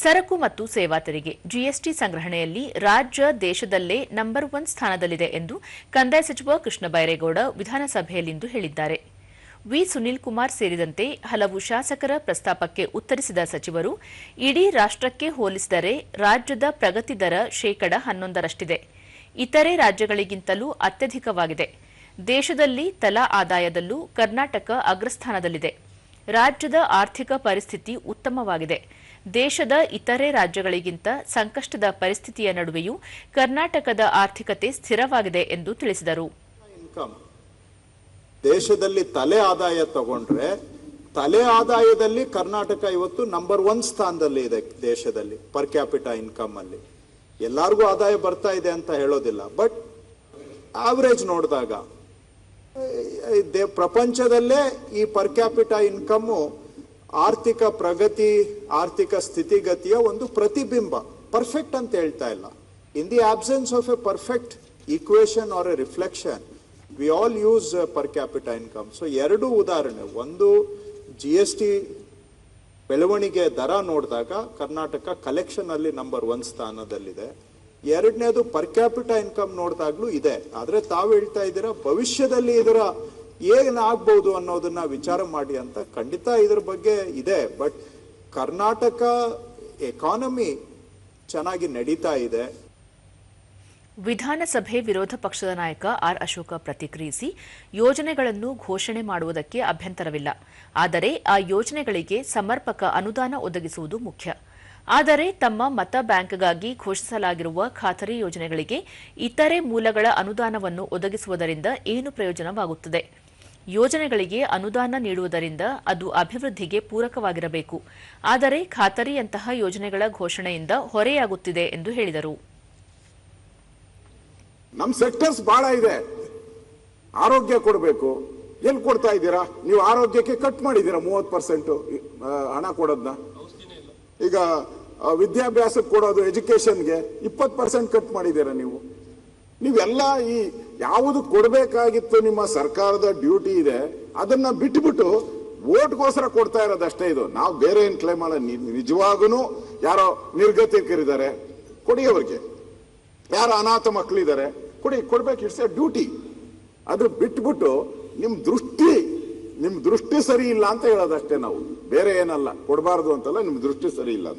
ಸರಕು ಮತ್ತು ಸೇವಾ ತೆರಿಗೆ ಜಿಎಸ್ಟಿ ಸಂಗ್ರಹಣೆಯಲ್ಲಿ ರಾಜ್ಯ ದೇಶದಲ್ಲೇ ನಂಬರ್ 1 ಸ್ಥಾನದಲ್ಲಿದೆ ಎಂದು ಕಂದಾಯ ಸಚಿವ ಕೃಷ್ಣ ಬೈರೇಗೌಡ ವಿಧಾನಸಭೆಯಲ್ಲಿಂದು ಹೇಳಿದ್ದಾರೆ. ವಿ. ಸುನೀಲ್ ಕುಮಾರ್ ಸೇರಿದಂತೆ ಹಲವು ಶಾಸಕರ ಪ್ರಸ್ತಾಪಕ್ಕೆ ಉತ್ತರಿಸಿದ ಸಚಿವರು, ಇಡೀ ರಾಷ್ಟ್ರಕ್ಕೆ ಹೋಲಿಸಿದರೆ ರಾಜ್ಯದ ಪ್ರಗತಿ ದರ ಶೇಕಡಾ 11ರಷ್ಟಿದೆ. ಇತರೆ ರಾಜ್ಯಗಳಿಗಿಂತಲೂ ಅತ್ಯಧಿಕವಾಗಿದೆ. ದೇಶದಲ್ಲಿ ತಲಾ ಆದಾಯದಲ್ಲೂ ಕರ್ನಾಟಕ ಅಗ್ರಸ್ಥಾನದಲ್ಲಿದೆ. ರಾಜ್ಯದ ಆರ್ಥಿಕ ಪರಿಸ್ಥಿತಿ ಉತ್ತಮವಾಗಿದೆ. ದೇಶದ ಇತರೆ ರಾಜ್ಯಗಳಿಗಿಂತ ಸಂಕಷ್ಟದ ಪರಿಸ್ಥಿತಿಯ ನಡುವೆಯೂ ಕರ್ನಾಟಕದ ಆರ್ಥಿಕತೆ ಸ್ಥಿರವಾಗಿದೆ ಎಂದು ತಿಳಿಸಿದರು. ದೇಶದಲ್ಲಿ ತಲೆ ಆದಾಯ ತಗೊಂಡ್ರೆ ತಲೆ ಆದಾಯದಲ್ಲಿ ಕರ್ನಾಟಕ ಇವತ್ತು ನಂಬರ್ 1 ಸ್ಥಾನದಲ್ಲಿ ಇದೆ. ದೇಶದಲ್ಲಿ ಪರ್ ಕ್ಯಾಪಿಟಾ ಇನ್ಕಮ್ ಅಲ್ಲಿ ಎಲ್ಲರಿಗೂ ಆದಾಯ ಬರ್ತಾ ಇದೆ ಅಂತ ಹೇಳೋದಿಲ್ಲ, ಬಟ್ ಆವರೇಜ್ ನೋಡಿದಾಗ ಪ್ರಪಂಚದಲ್ಲೇ ಈ ಪರ್ ಕ್ಯಾಪಿಟಾ ಇನ್ಕಮ್ಮು ಆರ್ಥಿಕ ಪ್ರಗತಿ, ಆರ್ಥಿಕ ಸ್ಥಿತಿಗತಿಯ ಒಂದು ಪ್ರತಿಬಿಂಬ. ಪರ್ಫೆಕ್ಟ್ ಅಂತ ಹೇಳ್ತಾ ಇಲ್ಲ. In the absence of a perfect equation or a reflection, we all use per capita income. So ಎರಡು ಉದಾಹರಣೆ, ಒಂದು GST ಬೆಳವಣಿಗೆ ದರ ನೋಡಿದಾಗ ಕರ್ನಾಟಕ ಕಲೆಕ್ಷನ್ ಅಲ್ಲಿ ನಂಬರ್ 1 ಸ್ಥಾನದಲ್ಲಿದೆ. ಎರಡನೇದು ಪರ್ ಕ್ಯಾಪಿಟಾ ಇನ್ಕಮ್ ನೋಡಿದಾಗ್ಲೂ ಇದೆ. ಆದ್ರೆ ತಾವು ಹೇಳ್ತಾ ಇದ್ದೀರಾ ಭವಿಷ್ಯದಲ್ಲಿ ಇದರ ಏನಾಗ್ಬಹುದು ಅನ್ನೋದನ್ನ ವಿಚಾರ ಮಾಡಿ ಅಂತ. ಖಂಡಿತ ಇದ್ರ ಬಗ್ಗೆ ಇದೆ, ಬಟ್ ಕರ್ನಾಟಕ ಎಕಾನಮಿ ಚೆನ್ನಾಗಿ ನಡೀತಾ ಇದೆ. ವಿಧಾನಸಭೆ ವಿರೋಧ ಪಕ್ಷದ ನಾಯಕ ಆರ್ ಅಶೋಕ ಪ್ರತಿಕ್ರಿಯಿಸಿ, ಯೋಜನೆಗಳನ್ನು ಘೋಷಣೆ ಮಾಡುವುದಕ್ಕೆ ಅಭ್ಯಂತರವಿಲ್ಲ, ಆದರೆ ಆ ಯೋಜನೆಗಳಿಗೆ ಸಮರ್ಪಕ ಅನುದಾನ ಒದಗಿಸುವುದು ಮುಖ್ಯ. ಆದರೆ ತಮ್ಮ ಮತ ಬ್ಯಾಂಕ್ಗಾಗಿ ಘೋಷಿಸಲಾಗಿರುವ ಖಾತರಿ ಯೋಜನೆಗಳಿಗೆ ಇತರೆ ಮೂಲಗಳ ಅನುದಾನವನ್ನು ಒದಗಿಸುವುದರಿಂದ ಏನು ಪ್ರಯೋಜನವಾಗುತ್ತದೆ? ಯೋಜನೆಗಳಿಗೆ ಅನುದಾನ ನೀಡುವುದರಿಂದ ಅದು ಅಭಿವೃದ್ಧಿಗೆ ಪೂರಕವಾಗಿರಬೇಕು. ಆದರೆ ಖಾತರಿಯಂತಹ ಯೋಜನೆಗಳ ಘೋಷಣೆಯಿಂದ ಹೊರೆಯಾಗುತ್ತಿದೆ ಎಂದು ಹೇಳಿದರು. ನಮ್ಮ ಸೆಕ್ಟರ್ಸ್ ಬಹಳ ಇದೆ. ಆರೋಗ್ಯ ಕೊಡಬೇಕು, ಎಲ್ಲಿ ಕೊಡ್ತಾ ಇದ್ದೀರಾ ನೀವು? ಆರೋಗ್ಯಕ್ಕೆ ಕಟ್ ಮಾಡಿದ್ದೀರಾ 30% ಹಣ ಕೊಡೋದನ್ನ. ಈಗ ವಿದ್ಯಾಭ್ಯಾಸಕ್ಕೆ ಕೊಡೋದು, ಎಜುಕೇಶನ್ಗೆ 20% ಕಟ್ ಮಾಡಿದ್ದೀರಾ ನೀವು. ನೀವೆಲ್ಲ ಈ ಯಾವುದು ಕೊಡಬೇಕಾಗಿತ್ತು ನಿಮ್ಮ ಸರ್ಕಾರದ ಡ್ಯೂಟಿ ಇದೆ ಅದನ್ನ ಬಿಟ್ಟುಬಿಟ್ಟು ವೋಟ್ಗೋಸ್ಕರ ಕೊಡ್ತಾ ಇರೋದಷ್ಟೇ. ಇದು ನಾವು ಬೇರೆ ಏನ್ ಕ್ಲೈಮ್ ಮಾಡಲ್ಲ. ನಿಜವಾಗೂ ಯಾರೋ ನಿರ್ಗತಿಕರಿದ್ದಾರೆ ಕೊಡಿ, ಅವ್ರಿಗೆ ಯಾರೋ ಅನಾಥ ಮಕ್ಕಳಿದ್ದಾರೆ ಕೊಡಿ, ಕೊಡ್ಬೇಕು. It's A duty. ಅದು ಬಿಟ್ಬಿಟ್ಟು ನಿಮ್ ದೃಷ್ಟಿ ಸರಿ ಇಲ್ಲ ಅಂತ ಹೇಳೋದಷ್ಟೇ ನಾವು, ಬೇರೆ ಏನಲ್ಲ. ಕೊಡಬಾರ್ದು ಅಂತಲ್ಲ, ನಿಮ್ ದೃಷ್ಟಿ ಸರಿ ಇಲ್ಲ.